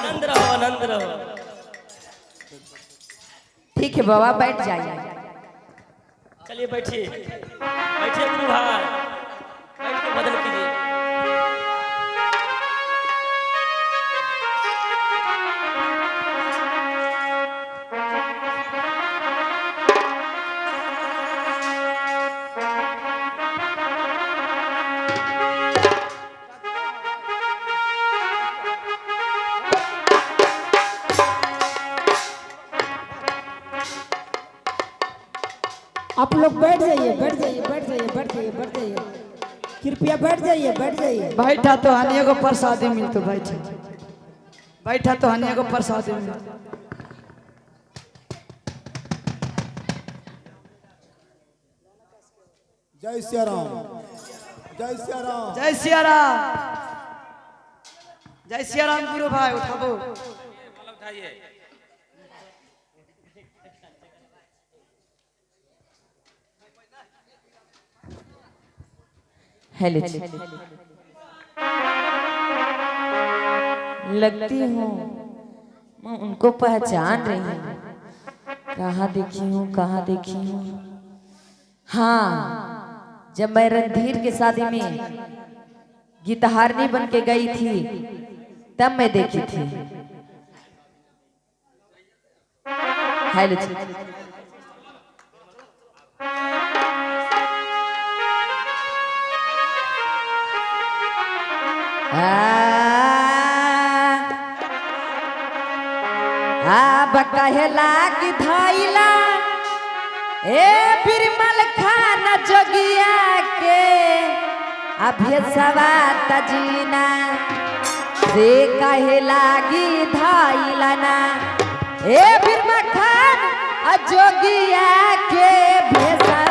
आनंद रहो आनंद रहो। ठीक है बाबा, बैठ जाइए। चलिए बैठिए बैठिए गुरु भाई, बैठ के भजन कीजिए। आप लोग बैठ जाइए, बैठ जाइए, बैठ जाइए, बैठ जाइए, बैठ जाइए, कृपया बैठ जाइए, बैठ जाइए। बैठा तो हनिया को प्रसादी मिलतो, बैठा बैठा तो हनिया को प्रसादी मिलतो। जय सिया राम, जय सिया राम। जय सिया राम, जय सिया राम। गुरु भाई उठाबो। हेलो, लगती हूँ मैं उनको पहचान रही हूँ। कहाँ देखी हूँ, कहाँ देखी हूँ। हाँ, जब मैं रणधीर के शादी में गीतहारनी बन के गई थी तब मैं देखी थी। हेलो, कहेला कि धैला ए बिरमल खाना जोगिया के अभ्यसवा तजीना से कहेला कि धैला ना ए बिरमल खान जोगिया के भेसवा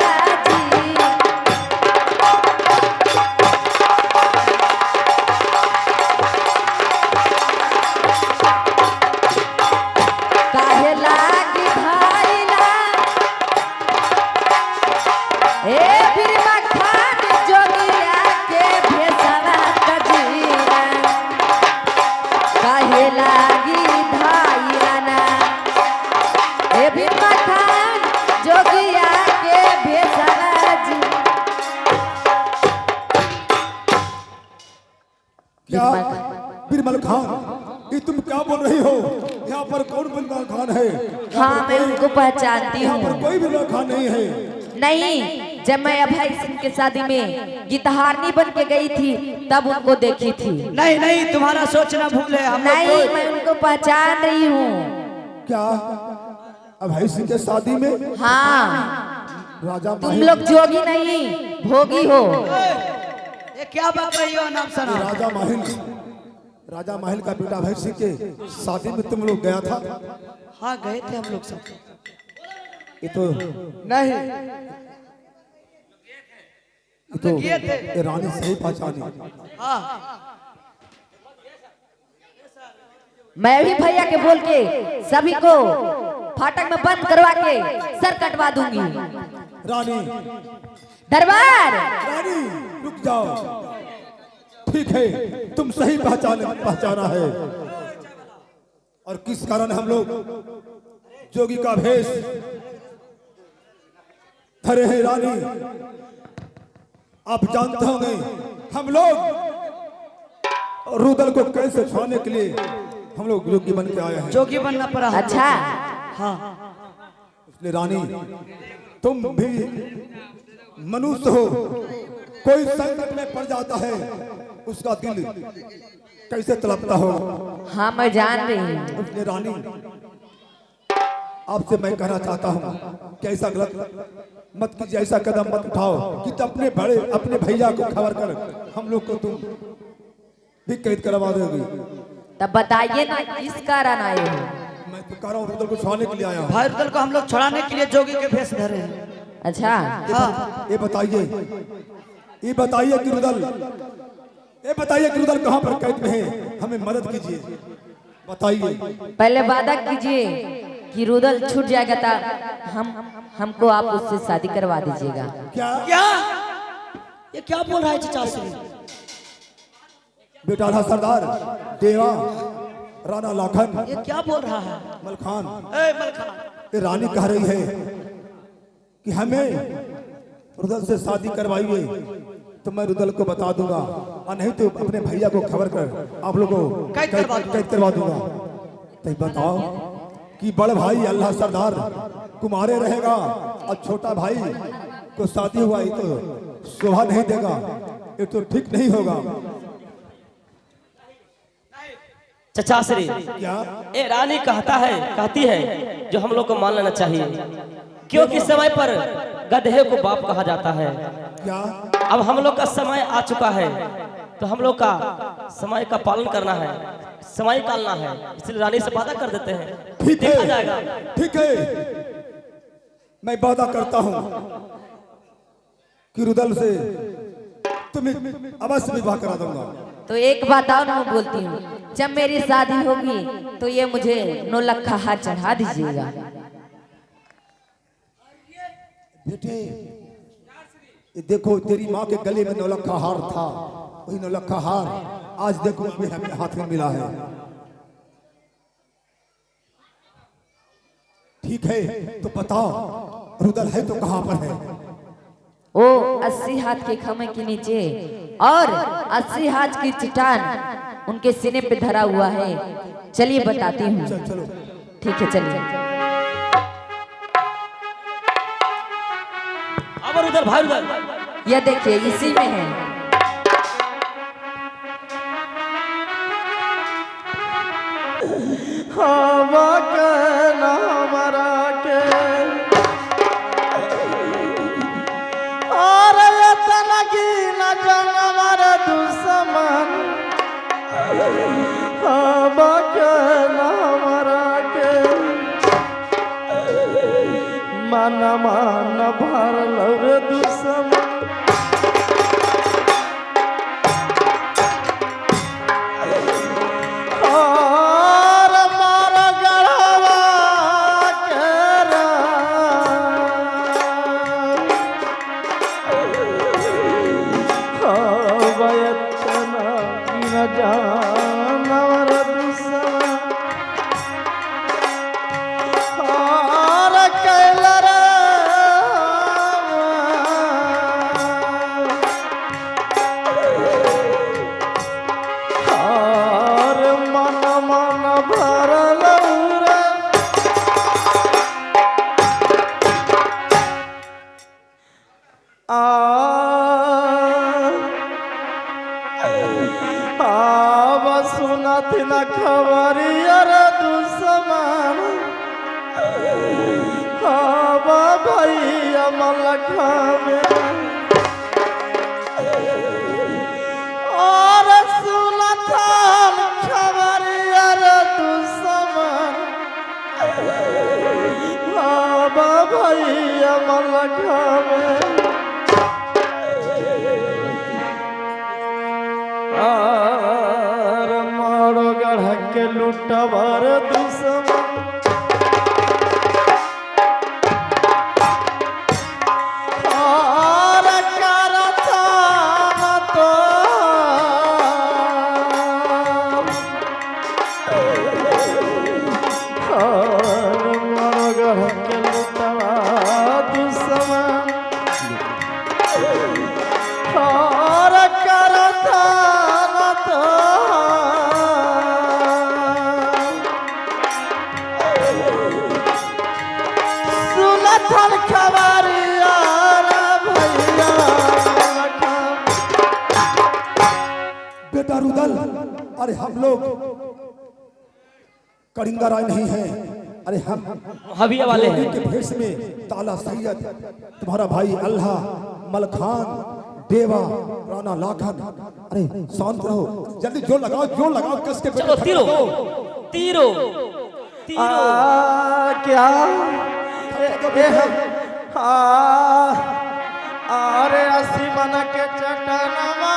बिरमल खान, ये तुम क्या बोल रही हो? यहाँ पर कौन बिरमल खान है? हाँ, मैं उनको पहचानती हूँ। यहाँ पर कोई बिरमल खान नहीं है। नहीं, जब मैं अभय सिंह के शादी में गीतहारनी बन के गई थी तब उनको देखी थी। नहीं नहीं, तुम्हारा सोचना भूल है। नहीं, मैं उनको पहचान रही हूँ। क्या अभय सिंह के शादी में? हाँ, राजा तुम लोग जोगी नहीं भोगी हो। ये क्या बात रही हो? नाम सुना। राजा महल का बेटा अभय सिंह के शादी में तुम लोग गया था? हाँ, गए थे हम लोग सब। ये तो नहीं, ये तो ये रानी सही पहचानी। हाँ, मैं भी भैया के बोल के सभी को फाटक में बंद करवा के सर कटवा दूंगी। रानी, दरबार, रानी रुक जाओ। ठीक है, तुम सही पहचाना है। और किस कारण हम लोग जोगी का भेष धरे हैं? रानी, आप जानते होंगे हम लोग रुदल को कैसे छुड़ाने के लिए हम लोग जोगी बन के आए हैं। जोगी बनना पड़ा। अच्छा, हाँ, इसलिए रानी, तुम भी मनुष्य हो। कोई संकट में पड़ जाता है, उसका दिल कैसे तड़पता हो। हाँ मैं जान रही हूँ। इसलिए रानी, आपसे मैं कहना चाहता हूँ कि ऐसा गलत मत कीजिए, ऐसा कदम मत उठाओ कि अपने भैया को खबर कर हम लोग को तुम भी कैद करवा दोगी। तब बताइए ना किस कारण आए हो? मैं तो कह रहा हूँ रुदल को छुड़ाने के लिए आया हूँ। भाई रुदल को हम लोग छुड़ाने के लिए जोगी के भेष धरे हैं। अच्छा, हाँ, ये बताइए कि रुदल कहाँ पर कैद में है? हमें मदद कीजिए, बताइए। पहले वादा कीजिए कि रुदल छूट जाएगा तो हमको आप उससे शादी करवा दीजिएगा। क्या क्या ये क्या बोल रहा है चचा श्री? बेटा सरदार देवा राणा लाखन, ये क्या बोल रहा है? मलखान, ए मलखा, ये रानी कह रही है कि हमें रुदल से शादी करवाइए तो मैं रुदल को बता दूंगा, और नहीं तो अपने भैया को खबर कर आप लोगों को कैद करवा दूंगा। तो बताओ कि बड़ भाई अल्लाह सरदार कुमारे रहेगा और छोटा भाई को शादी हुआ, ये तो शोभा नहीं देगा, ये तो ठीक नहीं होगा। चचाश्री, क्या ए रानी कहती है जो हम लोग को मान लेना चाहिए, क्योंकि समय पर गधे को बाप कहा जाता है। क्या अब हम लोग का समय आ चुका है, तो हम लोग का समय का पालन करना है, समय निकालना है, इसलिए रानी से वादा कर देते हैं। ठीक देखा है, जाएगा। ठीक है, मैं वादा करता हूं कि रुदल से तुम्हें अवश्य विवाह करा दूंगा। तो एक बात और मैं बोलती हूँ, जब मेरी शादी होगी तो ये मुझे 9 लाख का हार चढ़ा दीजिएगा। बेटे ये देखो, तेरी माँ के गले में 9 लाख का हार था, वही 9 लाख का हार आज देखो अभी हमें हाथ में मिला है। ठीक है, तो बताओ रुदल है तो कहाँ पर है? वो 80 हाथ के खम्भे के नीचे और 80 हाथ की चट्टान उनके सीने पे धरा हुआ है। चलिए बताती हूँ। चल चलो। ठीक है, चलिए। अब उधर भाई उधर, यह देखिए इसी में है। हवा के नामरा के और इतना की न जानवर दुश्मन, हवा के नामरा के मन मन भर रे दुश्मन। जानवर दुश्मन और कैलर और मन मन भरल रे आब सुनत न खबरियर दुश्मन, आब भैया मलखा में और सुनत खबरियर दुश्मन, आब भैया मलखा में मारो गढ़ के लुटवर दुश्मन, और करता तो मारो गढ़ के लुटवर दुश्मन, और करता सुनथन खबरिया भैया। बेटा रुदल, अरे हम लोग करिंगा राय नहीं है, अरे हम हविया वाले हैं। के भेष में ताला सैयद, तुम्हारा भाई अल्लाह, मलखान, देवा, राणा लाखन। अरे शांत रहो, जल्दी जोर लगाओ किसके बेटे चलो तीरो खत्म तीरो तीरो। क्या अरे 80 मन के चटनवा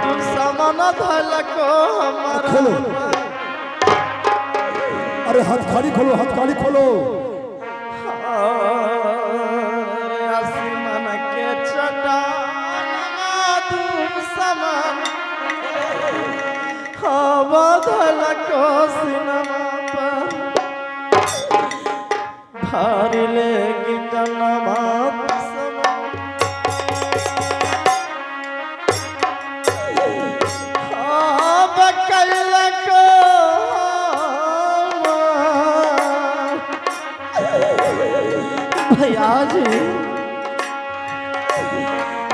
दुश्मन धल को हमारा। खोलो, अरे हाथ खाली खोलो, हाथ खाली खोलो। अरे 80 मन के चटनवा दुश्मन बादल को सिनमा पर भारी लेगी जनमा भैया जी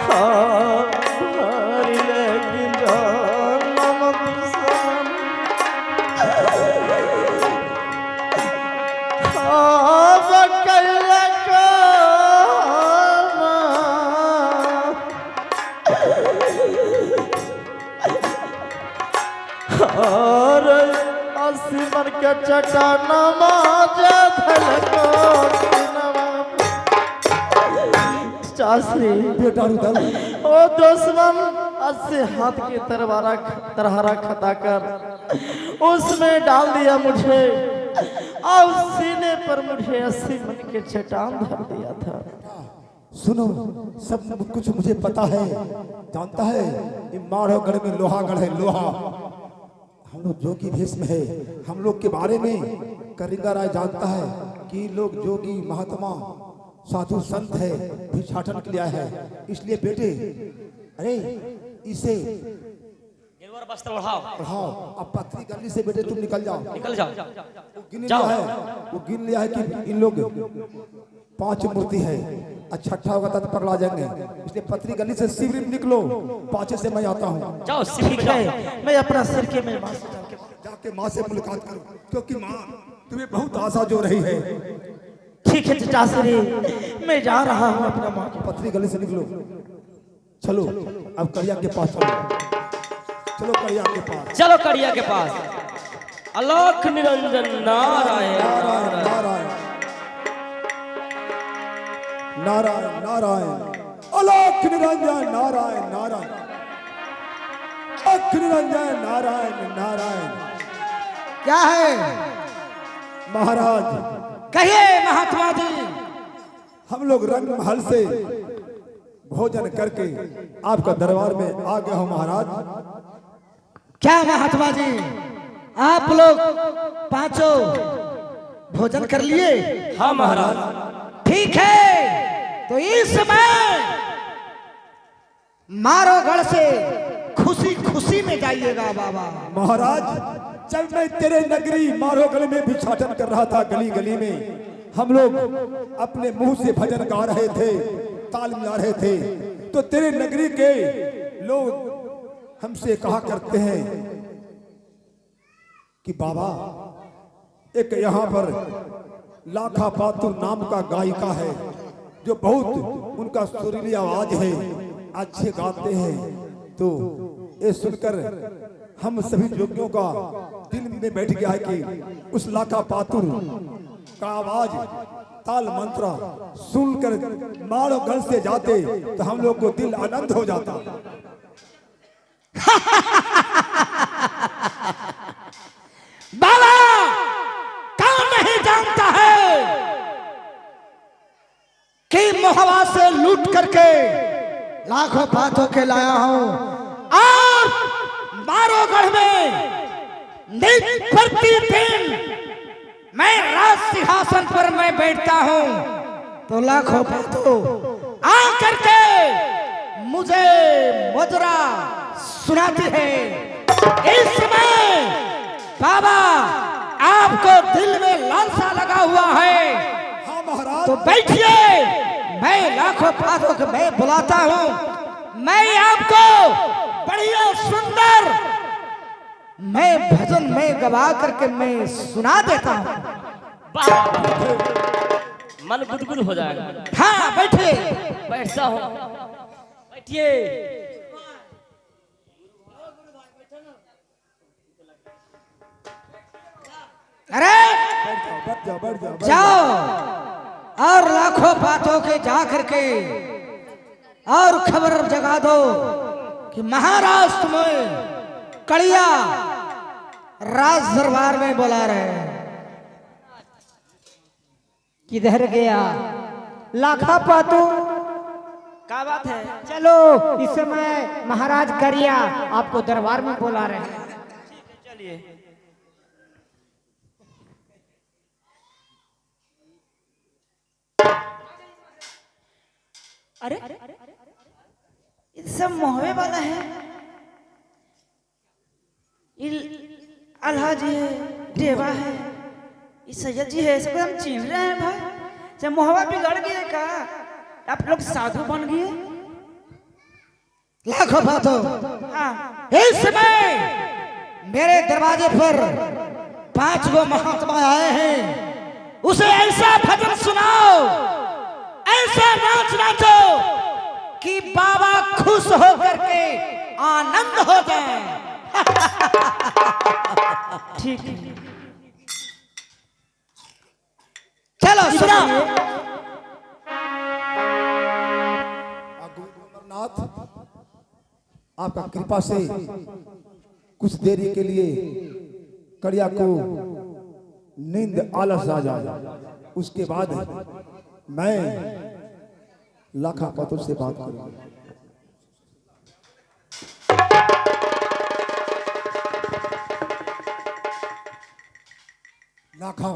भारी लेगी जनमा और आसमान के चटाना माजा धलको चासरी बेटा रुदल ओ दुश्मन 80 हाथ की तरहरा खता कर उसमें डाल दिया मुझे और सीने पर मुझे 80 मन के चट्टान धर दिया था। सुनो, सब कुछ मुझे पता है, जानता है। ये माधवगढ़ में लोहागढ़ है, लोहा। हम लोग जोगी भेष में है। हम लोग के बारे में करिंगा राय जानता है कि लोग जोगी महात्मा साधु संत है, भिक्षाटन के लिए आया है। इसलिए बेटे, अरे इसे गिरवर वस्त्र ओढ़ाओ। पढ़ाओ। अब पत्री गली से बेटे तुम निकल जाओ, निकल जाओ। वो गिन लिया है, वो गिन लिया है कि इन लोग 5 मूर्ति है। छठा होगा तो पकड़ा जाएंगे। इसलिए पत्री गली से शिविर निकलो, 5 से मैं आता हूँ। जाओ ठीक है, मैं अपना सिर के मेरे माँ से जाके माँ से मुलाकात करो, क्योंकि माँ तुम्हें बहुत आशा जो रही है। ठीक है चाचरी, मैं जा रहा हूँ अपना माँ के पत्री गली से निकलो, चलो अब कड़िया के पास चलो। चलो कड़िया के पास, चलो कड़िया के पास। अलोक निरंजन नारायण नारायण नारायण नारायण नारायण, अलोक निरंजन नारायण नारायण, अलोक निरंजन नारायण नारायण। क्या है महाराज, कहिए महात्मा जी। हम लोग रंग महल से भोजन करके आपका दरबार में आ गए हो महाराज। क्या महात्मा जी, आप लोग 5 भोजन कर लिए? हाँ महाराज। ठीक है, तो इस समय मारोगढ़ से खुशी खुशी में जाइएगा बाबा। महाराज, जब मैं तेरे नगरी मारोगढ़ में भिक्षाटन कर रहा था, गली गली में हम लोग अपने मुंह से भजन गा रहे थे, ताल मिला रहे थे, तो तेरे नगरी के लोग हमसे कहा करते हैं कि बाबा, एक यहाँ पर लाखा पातुर नाम का गायिका है, जो बहुत उनका सुरीली आवाज है, अच्छे गाते हैं। तो ये सुनकर हम सभी जोगियों का दिल में बैठ गया है कि उस लाखा पातुर का आवाज, ताल मंत्र सुनकर मारोगढ़ से जाते तो हम लोग को दिल आनंद हो जाता। बाबा, कौन नहीं जानता है कि मोहवा से लूट करके लाखों बातों के लाया हूं, और मारोगढ़ में प्रतिदिन मैं राज सिंहासन पर मैं बैठता हूं, तो लाखों बातों आ करके मुझे मुजरा सुनाती है। इस समय बाबा, आपको दिल में लालसा लगा हुआ है, हाँ महाराज, तो बैठिए, मैं लाखों बातों को मैं बुलाता हूँ। मैं आपको बढ़िया सुंदर मैं भजन में गवा करके मैं सुना देता हूँ। मन गुदगुद हो जाएगा। हाँ बैठिए। बैठता हूँ, बैठिए। अरे बैठ जाओ, बैठ जाओ। जाओ और लाखों बातों के जा करके और खबर जगा दो कि महाराष्ट्र में कड़िया राज दरबार में बुला रहे हैं। किधर गया लाखा पातू? क्या बात है? चलो, इस समय महाराज करिया आपको दरबार में बुला रहे हैं। चलिए। अरे ये सब मोहवे वाला है। ये अल्लाह जी है, देवा है, ये सैयद जी है, इसको हम चिन्ह रहे हैं भाई। जब मोहवा बिगड़ गया का आप लोग साधु बन गए। लाखों बातों हाँ इस समय मेरे दरवाजे पर 5 गो महात्मा आए हैं, उसे ऐसा भजन सुनाओ, ऐसा नाच नाचो कि बाबा खुश होकर के आनंद हो जाए। ठीक है। चलो सुनो। अमरनाथ, आपका कृपा से कुछ देरी के लिए कड़िया को नींद आलस आ जाए, उसके बाद मैं लाखा पतों से बात करूंगा। लाखा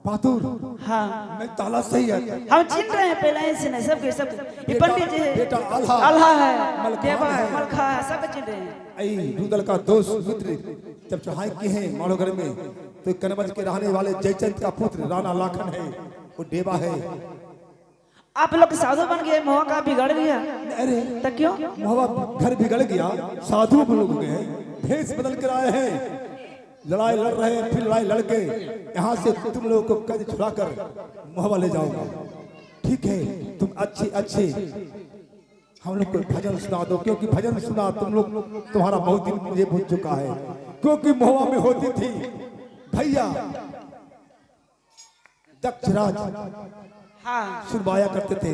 पातुर, हाँ मैं ताला सही है। हम चिन्ह रहे हैं पहले ही से नहीं, सब के सब। ये पंडित जी है, बेटा आल्हा, अल्लाह है, मलखा देवा है, है। मलखा है, सब चिन्ह रहे हैं। ऐ रुदल का दोस्त मित्र जब चढ़ाई किए हैं माड़ोगर में, तो कनवज के रहने वाले जयचंद का पुत्र राणा लाखन है, वो देवा है। आप लोग साधु बन गए, मोह का बिगड़ गया। अरे तो क्यों? मोहब्बत घर बिगड़ गया, साधु लोग गए हैं, भेष बदल कर आए हैं, लड़ाई लड़ रहे हैं, फिर लड़ाई लड़के यहाँ से तुम लोगों को कैद छुड़ाकर मोहब्बत ले जाऊंगा। ठीक है, तुम अच्छे अच्छे हम लोग को भजन सुना दो, क्योंकि भजन सुना तुम लोग, तुम्हारा बहुत दिन मुझे भूल चुका है। क्योंकि मोहवा में होती थी भैया दक्षराज, हाँ सुनवाया करते थे,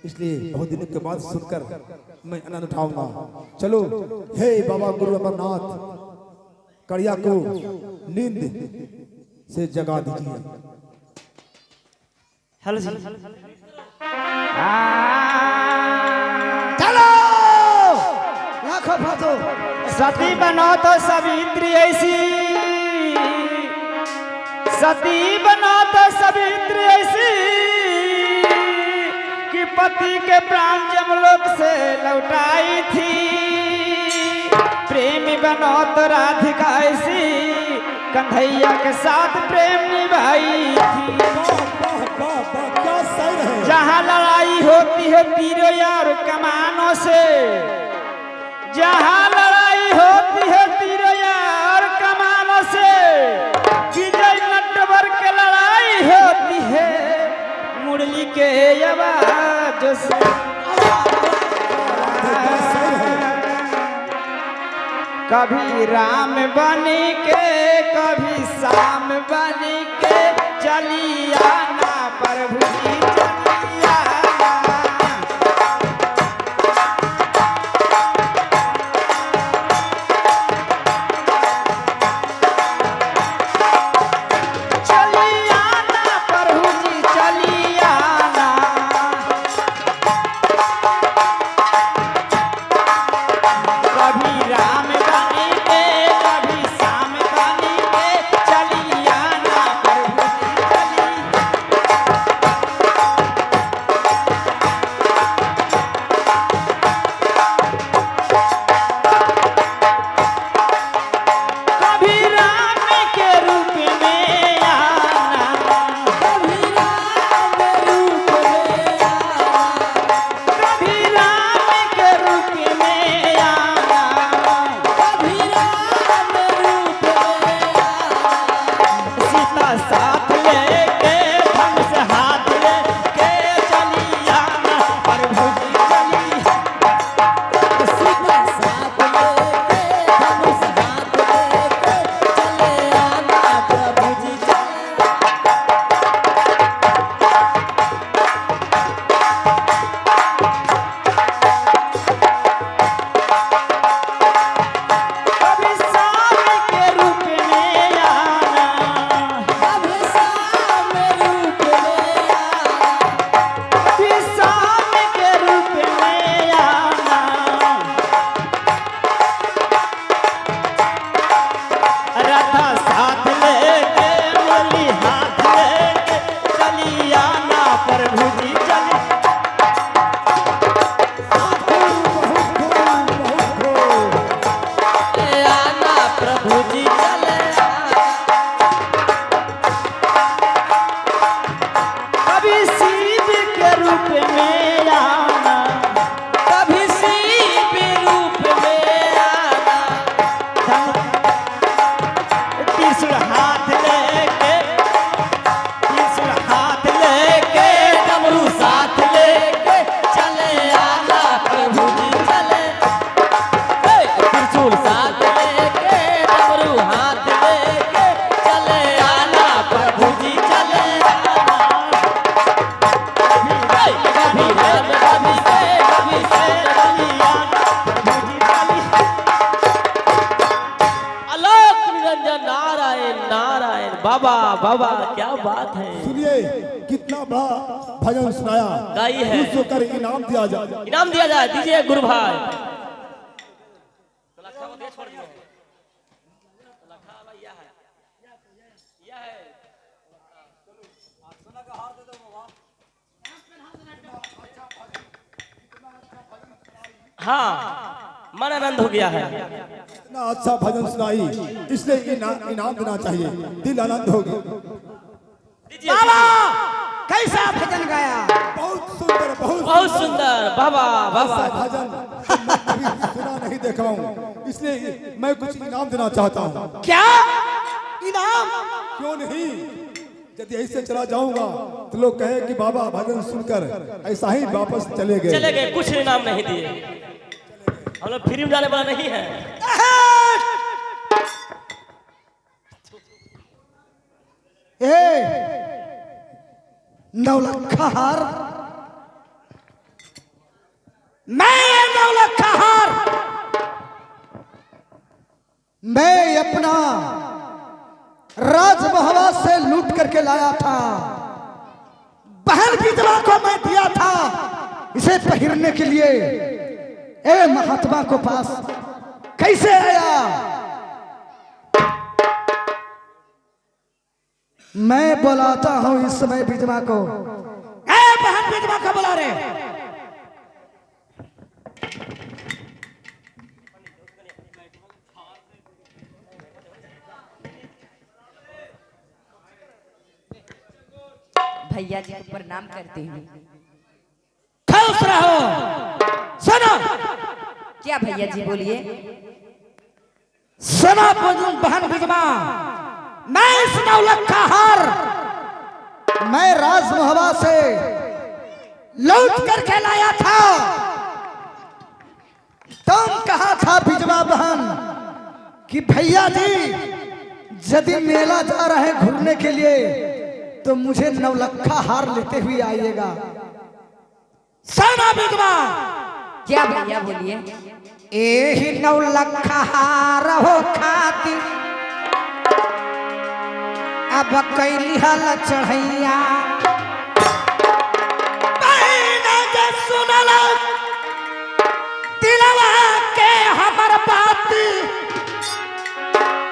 इसलिए बहुत दिनों के बाद सुनकर मैं आनंद उठाऊंगा। चलो, हे बाबा गुरु अमरनाथ, कड़िया को नींद से जगा दीजिए। हेलो जी। चलो लाखों बातों। सती बनो तो सावित्री ऐसी, सती बनो तो सावित्री ऐसी कि पति के प्राण जमलोक से लौटाई थी। प्रेमी बनो तो राधिका ऐसी, कन्हैया के साथ प्रेम निभाई थी। क्या सही है। जहाँ लड़ाई होती है तीरों यार कमानों से, जहाँ लड़ाई होती है तीरों यार कमानों से, विजय नटवर के लड़ाई होती है मुरली के आवाज से। कभी राम बनी के, कभी शाम बनी के, चली आना प्रभु जी चली आना। चली आना प्रभु जी चली आना। कभी राम बनी के, कभी शाम बनी के, चली आना प्रभु जी चली। निरंजन नारायण नारायण। बाबा बाबा क्या बात है। सुनिए कितना बड़ा भजन सुनाया। गाई है। खुश होकर इनाम दिया जाए। इनाम दिया जाए, दीजिए गुरु भाई। हाँ, मन आनंद हो गया है। इतना अच्छा भजन सुनाई, इसलिए इनाम देना चाहिए। दिल आनंद हो गया। दीजिए, बाबा कैसा भजन गाया। बहुत सुंदर, बहुत सुंदर। बाबा बाबा ऐसा भजन मैं कभी सुना नहीं देखा हूँ, इसलिए मैं कुछ इनाम देना चाहता हूँ। क्या इनाम। क्यों नहीं, यदि ऐसे चला जाऊंगा तो लोग कहे कि बाबा भजन सुनकर ऐसा ही वापस चले गए। चले गए, कुछ इनाम नहीं दिए। हम लोग फ्री में जाने वाला नहीं है। नौलखा हार, मैं नौलखा हार मैं अपना राजमहल से लूट करके लाया था। बहन की दवा को मैं दिया था इसे पहिरने के लिए। ए महात्मा को पास कैसे आया। मैं बुलाता हूं इस समय विधवा को। ए बहन विधवा को बुला रे। भैया जी को प्रणाम करती हूँ। खुश रहो। सुनो क्या भैया जी बोलिए। सुनो बहन विधवा, मैं इस नौलखा हार मैं राजमहल से लूट करके लाया था। तुम कहा था विधवा बहन कि भैया जी यदि मेला जा रहे घूमने के लिए तो मुझे नौलखा हार लेते हुए आइएगा। सुनो विधवा। क्या भैया बोलिए। एही नौलखा हार हो खाती अब कैली हल चढ़ैया। सुनल दिलवा के हमर बात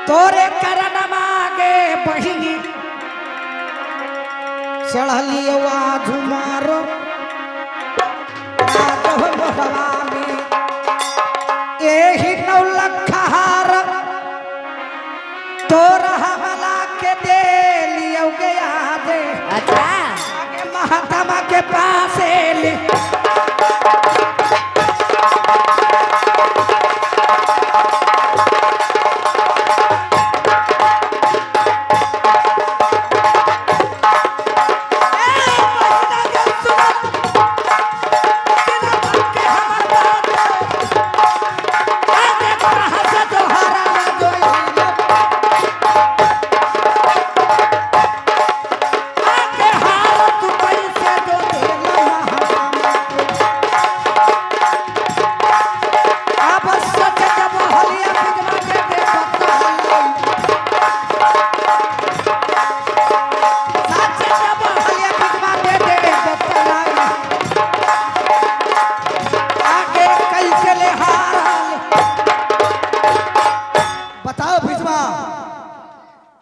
तोरे करन मागे बहिनी चढ़लियो झुमारो में। एही नौलखा हार तोरा हमला के दे लियो गया दे। अच्छा आगे महात्मा के पास ले।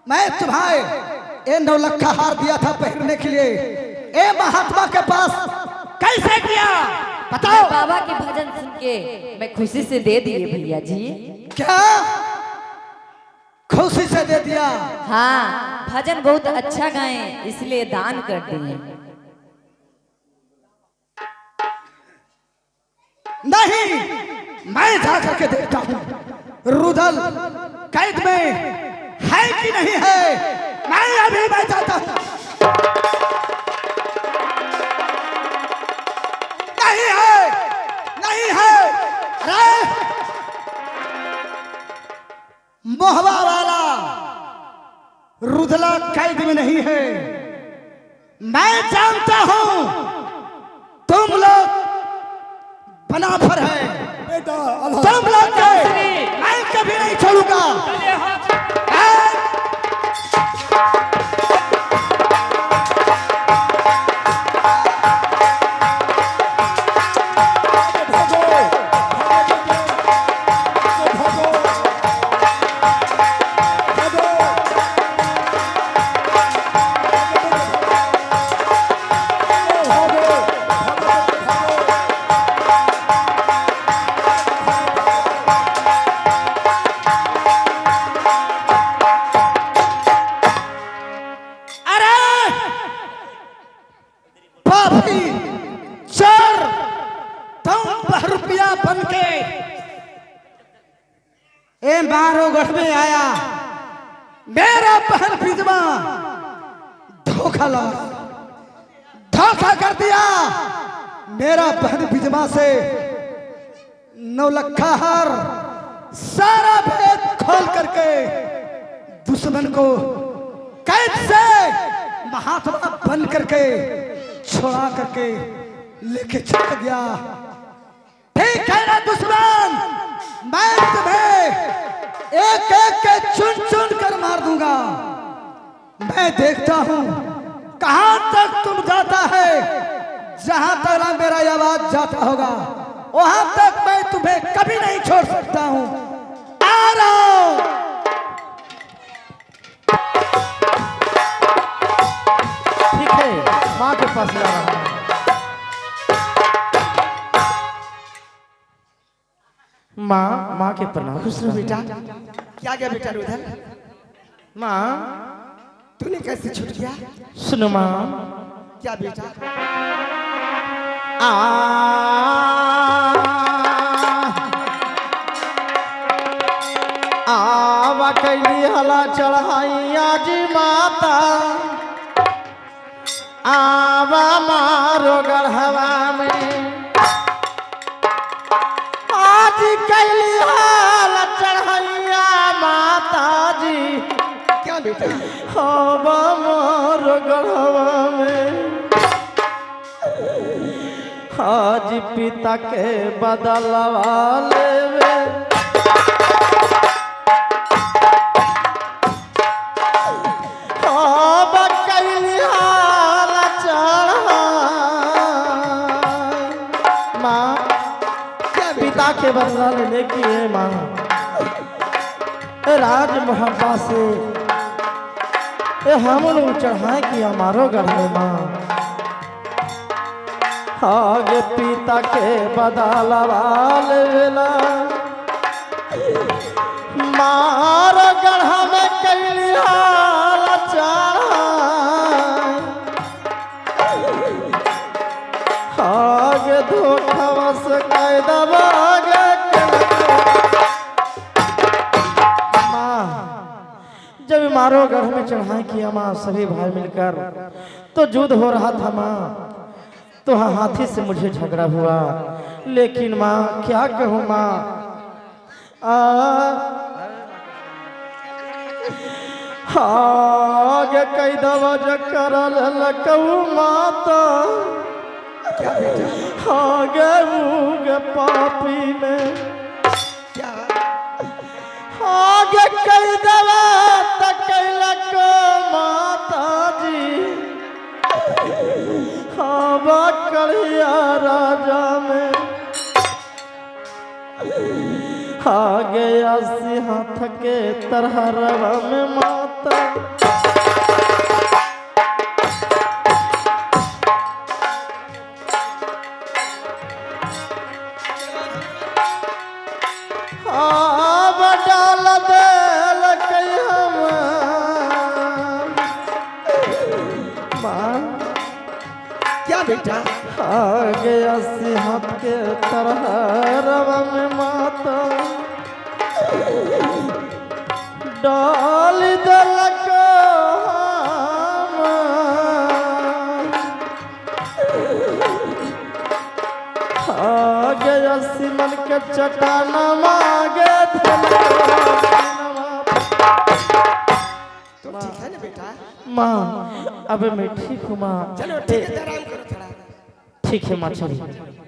मैं तुम्हारे ये नौलखा हार दिया था पहनने के लिए। ए महात्मा के पास कैसे किया बताओ। बाबा के भजन सुन के मैं खुशी से दे दिए भैया जी। क्या खुशी से दे दिया। हाँ भजन बहुत अच्छा गाए इसलिए दान कर दिए। नहीं मैं जा करके देखता हूँ रुदल कैद में है कि नहीं है। मैं अभी मैं जाता हूँ। नहीं है नहीं है। अरे मोहबा वाला रुदला कैद में नहीं है। मैं जानता हूं तुम लोग बनाफर है। बेटा तुम लोग मैं कभी नहीं छोड़ूंगा। में आया, मेरा बहन विधवा धोखा लगा, धोखा कर दिया। मेरा बहन विधवा से 9 लखा हार सारा भेद खोल करके दुश्मन को कैद से महात्मा बन करके छोड़ा करके लेके चला गया। ठीक है ना दुश्मन, मैं तुम्हें एक एक के चुन चुन कर मार दूंगा। मैं देखता हूं कहां तक तुम जाता है, जहां तक ना मेरा आवाज जाता होगा वहां तक मैं तुम्हें कभी नहीं छोड़ सकता हूं। आ रहा हूं। ठीक है, माँ के पास जा रहा हूँ। माँ के प्रणाम। खुश रहो बेटा। क्या गया बेटा उधर? माँ तूने कैसे छूट गया? सुनो माँ। क्या बेटा? आवा कैली हला चढ़ाई आज माता, आवा मारो गढ़वा में। आज कैली हला चढ़ाइया माता जी, क्या बेटा? आवा मारो गढ़वा में। आज पिता के बदलवा लेवे, पिता के बदला लेने की है माँ। राज मोहब्बा से हम लोग चढ़ाए कि हमारो गढ़ में माँ। आगे पिता के बदलवा लेला, मार गढ़ में कैलिया आगे धोखा से कैदवा जब मारो गढ़ में चढ़ाए किया माँ सभी भाई मिलकर, तो युद्ध हो रहा था माँ। तो हाथी से मुझे झगड़ा हुआ, लेकिन माँ क्या कहूँ माँ। आगे कई दवा जकर लकऊ माता, आगे मुँह पापी में आगे कई दवा तक माता जी, हवा कड़िया राजा में आगे 80 हाथ के तरहरवा में माता। डाल दे क्या बेटा? आगे 80 हाथ के तरहरवा में माता डाल दलक आगे 80 मन के चटाना मांगे तो ठीक है ना बेटा? माँ अब मैं ठीक हूँ माँ। चलो ठीक है, आराम करो थोड़ा। ठीक है माँ चलिए।